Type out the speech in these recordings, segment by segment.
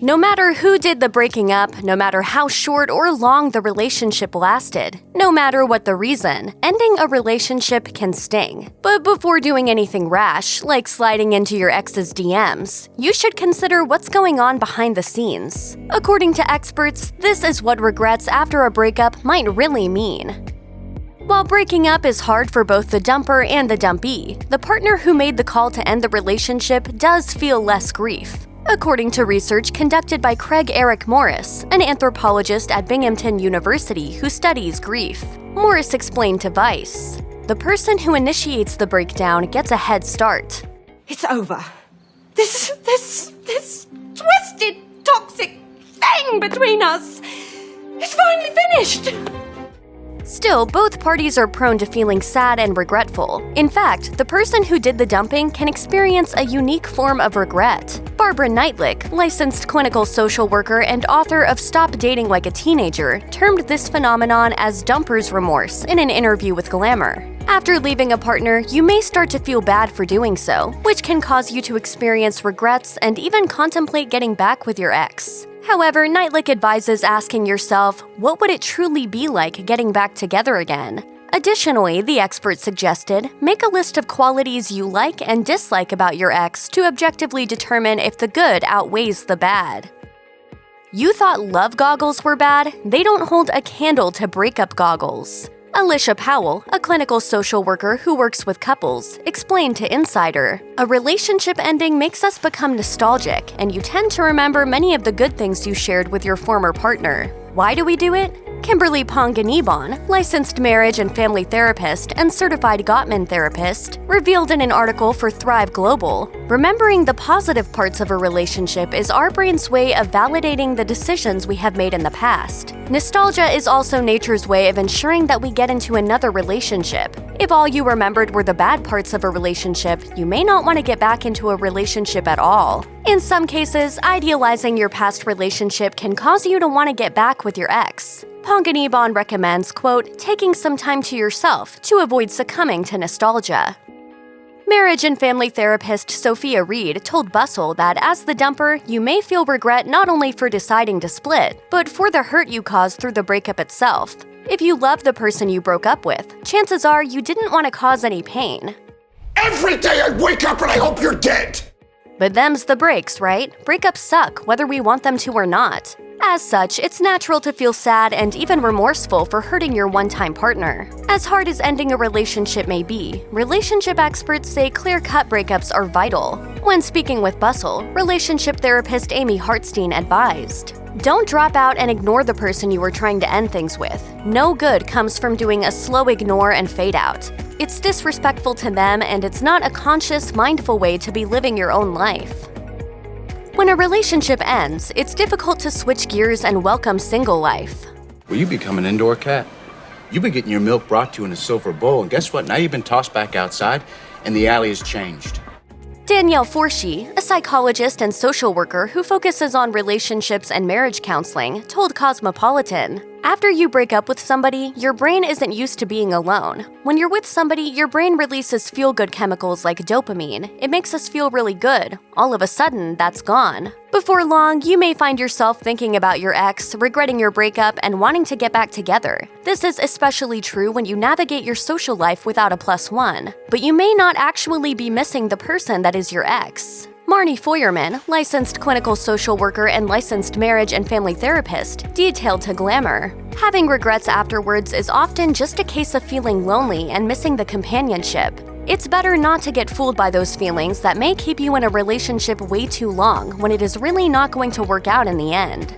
No matter who did the breaking up, no matter how short or long the relationship lasted, no matter what the reason, ending a relationship can sting. But before doing anything rash, like sliding into your ex's DMs, you should consider what's going on behind the scenes. According to experts, this is what regrets after a breakup might really mean. While breaking up is hard for both the dumper and the dumpee, the partner who made the call to end the relationship does feel less grief. According to research conducted by Craig Eric Morris, an anthropologist at Binghamton University who studies grief, Morris explained to Vice, "The person who initiates the breakdown gets a head start. It's over. This twisted, toxic thing between us is finally finished." Still, both parties are prone to feeling sad and regretful. In fact, the person who did the dumping can experience a unique form of regret. Barbara Knightlick, licensed clinical social worker and author of Stop Dating Like a Teenager, termed this phenomenon as dumper's remorse in an interview with Glamour. After leaving a partner, you may start to feel bad for doing so, which can cause you to experience regrets and even contemplate getting back with your ex. However, Knightlick advises asking yourself, what would it truly be like getting back together again? Additionally, the expert suggested, make a list of qualities you like and dislike about your ex to objectively determine if the good outweighs the bad. You thought love goggles were bad? They don't hold a candle to breakup goggles. Alicia Powell, a clinical social worker who works with couples, explained to Insider, "A relationship ending makes us become nostalgic, and you tend to remember many of the good things you shared with your former partner. Why do we do it?" Kimberly Ponganibon, licensed marriage and family therapist and certified Gottman therapist, revealed in an article for Thrive Global, remembering the positive parts of a relationship is our brain's way of validating the decisions we have made in the past. Nostalgia is also nature's way of ensuring that we get into another relationship. If all you remembered were the bad parts of a relationship, you may not want to get back into a relationship at all. In some cases, idealizing your past relationship can cause you to want to get back with your ex. Ponganibon recommends, quote, taking some time to yourself to avoid succumbing to nostalgia. Marriage and family therapist Sophia Reed told Bustle that as the dumper, you may feel regret not only for deciding to split, but for the hurt you caused through the breakup itself. If you love the person you broke up with, chances are you didn't want to cause any pain. Every day I wake up and I hope you're dead! But them's the breaks, right? Breakups suck, whether we want them to or not. As such, it's natural to feel sad and even remorseful for hurting your one-time partner. As hard as ending a relationship may be, relationship experts say clear-cut breakups are vital. When speaking with Bustle, relationship therapist Amy Hartstein advised, don't drop out and ignore the person you were trying to end things with. No good comes from doing a slow ignore and fade out. It's disrespectful to them, and it's not a conscious, mindful way to be living your own life. When a relationship ends, it's difficult to switch gears and welcome single life. Well, you become an indoor cat. You've been getting your milk brought to you in a silver bowl, and guess what? Now you've been tossed back outside, and the alley has changed. Danielle Forshee, a psychologist and social worker who focuses on relationships and marriage counseling, told Cosmopolitan, after you break up with somebody, your brain isn't used to being alone. When you're with somebody, your brain releases feel-good chemicals like dopamine. It makes us feel really good. All of a sudden, that's gone. Before long, you may find yourself thinking about your ex, regretting your breakup, and wanting to get back together. This is especially true when you navigate your social life without a +1. But you may not actually be missing the person that is your ex. Marnie Feuerman, licensed clinical social worker and licensed marriage and family therapist, detailed to Glamour, having regrets afterwards is often just a case of feeling lonely and missing the companionship. It's better not to get fooled by those feelings that may keep you in a relationship way too long when it is really not going to work out in the end.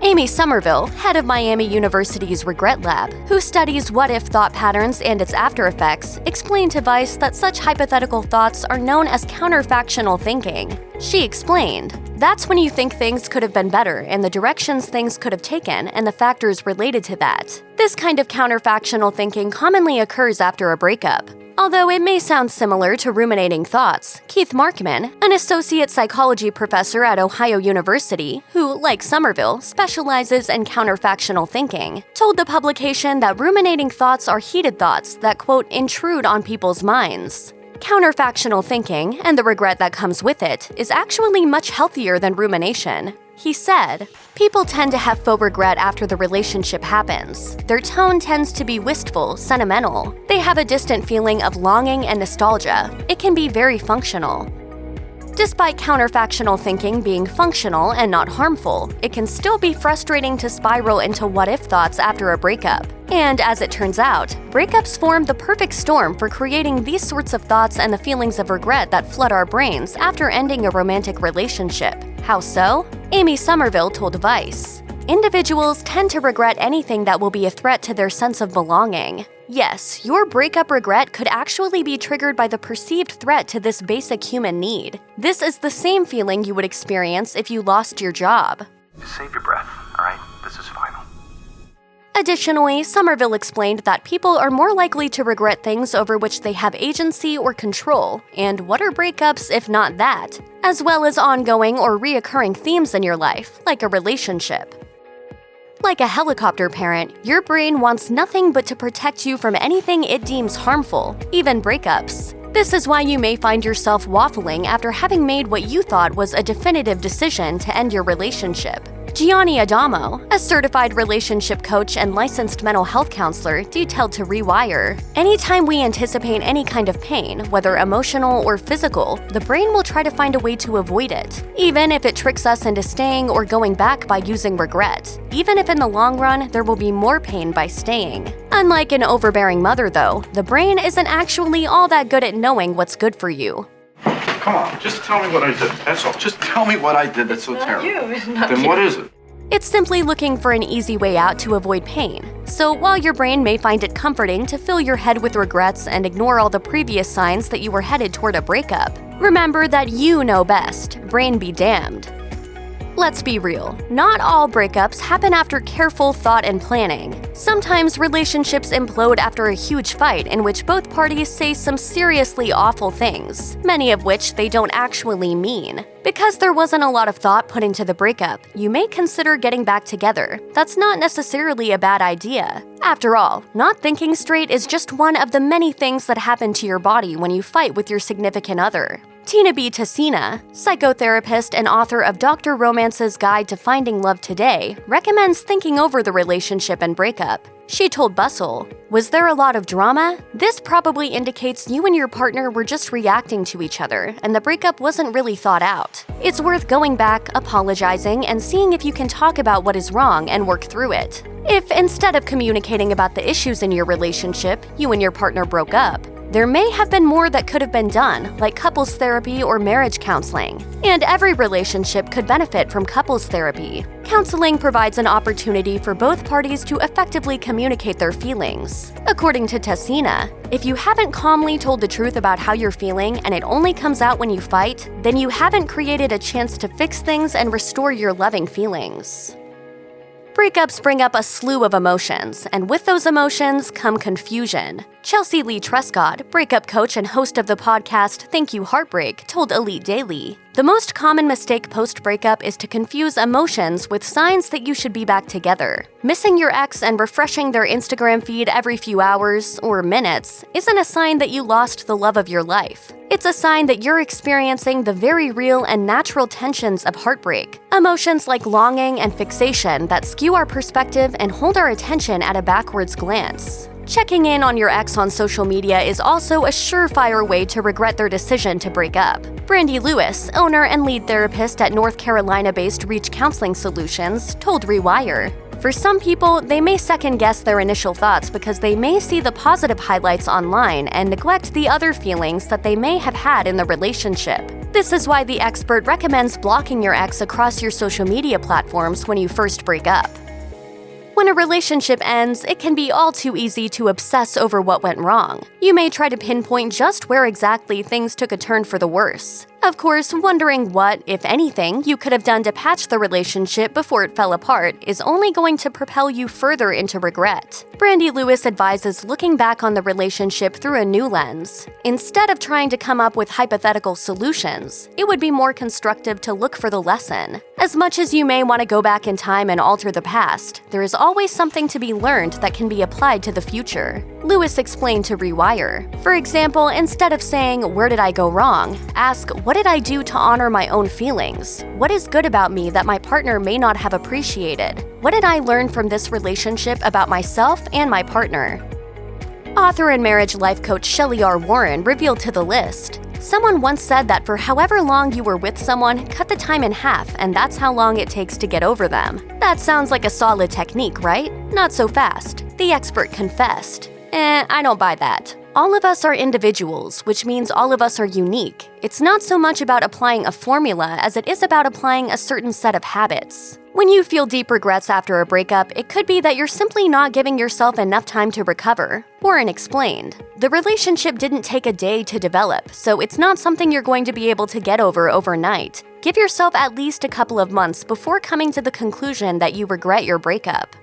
Amy Somerville, head of Miami University's Regret Lab, who studies what-if thought patterns and its after-effects, explained to Vice that such hypothetical thoughts are known as counterfactual thinking. She explained, that's when you think things could have been better and the directions things could have taken and the factors related to that. This kind of counterfactual thinking commonly occurs after a breakup. Although it may sound similar to ruminating thoughts, Keith Markman, an associate psychology professor at Ohio University, who, like Somerville, specializes in counterfactual thinking, told the publication that ruminating thoughts are heated thoughts that, quote, intrude on people's minds. Counterfactual thinking, and the regret that comes with it, is actually much healthier than rumination. He said, "People tend to have faux regret after the relationship happens. Their tone tends to be wistful, sentimental. They have a distant feeling of longing and nostalgia. It can be very functional." Despite counterfactual thinking being functional and not harmful, it can still be frustrating to spiral into what-if thoughts after a breakup. And as it turns out, breakups form the perfect storm for creating these sorts of thoughts and the feelings of regret that flood our brains after ending a romantic relationship. How so? Amy Somerville told Vice, "Individuals tend to regret anything that will be a threat to their sense of belonging. Yes, your breakup regret could actually be triggered by the perceived threat to this basic human need. This is the same feeling you would experience if you lost your job." Save your breath, all right? This is final. Additionally, Somerville explained that people are more likely to regret things over which they have agency or control, and what are breakups if not that, as well as ongoing or reoccurring themes in your life, like a relationship. Like a helicopter parent, your brain wants nothing but to protect you from anything it deems harmful, even breakups. This is why you may find yourself waffling after having made what you thought was a definitive decision to end your relationship. Gianni Adamo, a certified relationship coach and licensed mental health counselor, detailed to Rewire, "Anytime we anticipate any kind of pain, whether emotional or physical, the brain will try to find a way to avoid it, even if it tricks us into staying or going back by using regret, even if in the long run there will be more pain by staying." Unlike an overbearing mother, though, the brain isn't actually all that good at knowing what's good for you. Come on, just tell me what I did. That's all. Just tell me what I did that's so terrible. Then what is it? It's simply looking for an easy way out to avoid pain. So while your brain may find it comforting to fill your head with regrets and ignore all the previous signs that you were headed toward a breakup, remember that you know best. Brain be damned. Let's be real, not all breakups happen after careful thought and planning. Sometimes relationships implode after a huge fight in which both parties say some seriously awful things, many of which they don't actually mean. Because there wasn't a lot of thought put into the breakup, you may consider getting back together. That's not necessarily a bad idea. After all, not thinking straight is just one of the many things that happen to your body when you fight with your significant other. Tina B. Tessina, psychotherapist and author of Dr. Romance's Guide to Finding Love Today, recommends thinking over the relationship and breakup. She told Bustle, "Was there a lot of drama? This probably indicates you and your partner were just reacting to each other, and the breakup wasn't really thought out. It's worth going back, apologizing, and seeing if you can talk about what is wrong and work through it. If instead of communicating about the issues in your relationship, you and your partner broke up, there may have been more that could have been done, like couples therapy or marriage counseling. And every relationship could benefit from couples therapy. Counseling provides an opportunity for both parties to effectively communicate their feelings. According to Tessina, if you haven't calmly told the truth about how you're feeling and it only comes out when you fight, then you haven't created a chance to fix things and restore your loving feelings." Breakups bring up a slew of emotions, and with those emotions come confusion. Chelsea Lee Trescott, breakup coach and host of the podcast Thank You Heartbreak, told Elite Daily, "The most common mistake post-breakup is to confuse emotions with signs that you should be back together. Missing your ex and refreshing their Instagram feed every few hours or minutes isn't a sign that you lost the love of your life. It's a sign that you're experiencing the very real and natural tensions of heartbreak, emotions like longing and fixation that skew our perspective and hold our attention at a backwards glance. Checking in on your ex on social media is also a surefire way to regret their decision to break up." Brandy Lewis, owner and lead therapist at North Carolina-based Reach Counseling Solutions, told Rewire, "For some people, they may second-guess their initial thoughts because they may see the positive highlights online and neglect the other feelings that they may have had in the relationship. This is why the expert recommends blocking your ex across your social media platforms when you first break up." When a relationship ends, it can be all too easy to obsess over what went wrong. You may try to pinpoint just where exactly things took a turn for the worse. Of course, wondering what, if anything, you could have done to patch the relationship before it fell apart is only going to propel you further into regret. Brandy Lewis advises looking back on the relationship through a new lens. Instead of trying to come up with hypothetical solutions, it would be more constructive to look for the lesson. As much as you may want to go back in time and alter the past, there is always something to be learned that can be applied to the future. Lewis explained to Rewire. For example, instead of saying, "Where did I go wrong?" ask, "What did I do to honor my own feelings? What is good about me that my partner may not have appreciated? What did I learn from this relationship about myself and my partner?" Author and marriage life coach Shelley R. Warren revealed to the list. Someone once said that for however long you were with someone, cut the time in half, and that's how long it takes to get over them. That sounds like a solid technique, right? Not so fast. The expert confessed. I don't buy that. All of us are individuals, which means all of us are unique. It's not so much about applying a formula as it is about applying a certain set of habits. When you feel deep regrets after a breakup, it could be that you're simply not giving yourself enough time to recover. Warren explained, "The relationship didn't take a day to develop, so it's not something you're going to be able to get over overnight. Give yourself at least a couple of months before coming to the conclusion that you regret your breakup."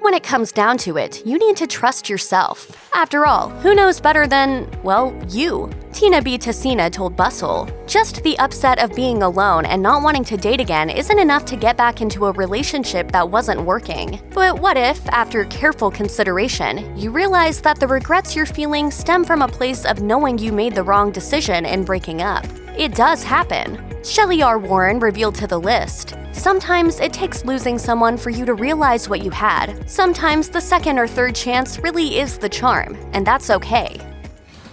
When it comes down to it, you need to trust yourself. After all, who knows better than, well, you? Tina B. Tessina told Bustle, "Just the upset of being alone and not wanting to date again isn't enough to get back into a relationship that wasn't working. But what if, after careful consideration, you realize that the regrets you're feeling stem from a place of knowing you made the wrong decision in breaking up? It does happen." Shelley R. Warren revealed to the list, "Sometimes it takes losing someone for you to realize what you had. Sometimes the second or third chance really is the charm, and that's okay."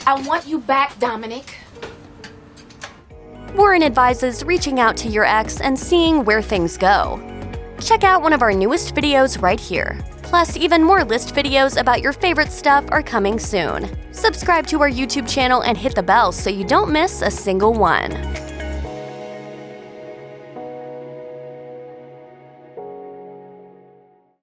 I want you back, Dominic. Warren advises reaching out to your ex and seeing where things go. Check out one of our newest videos right here. Plus, even more list videos about your favorite stuff are coming soon. Subscribe to our YouTube channel and hit the bell so you don't miss a single one.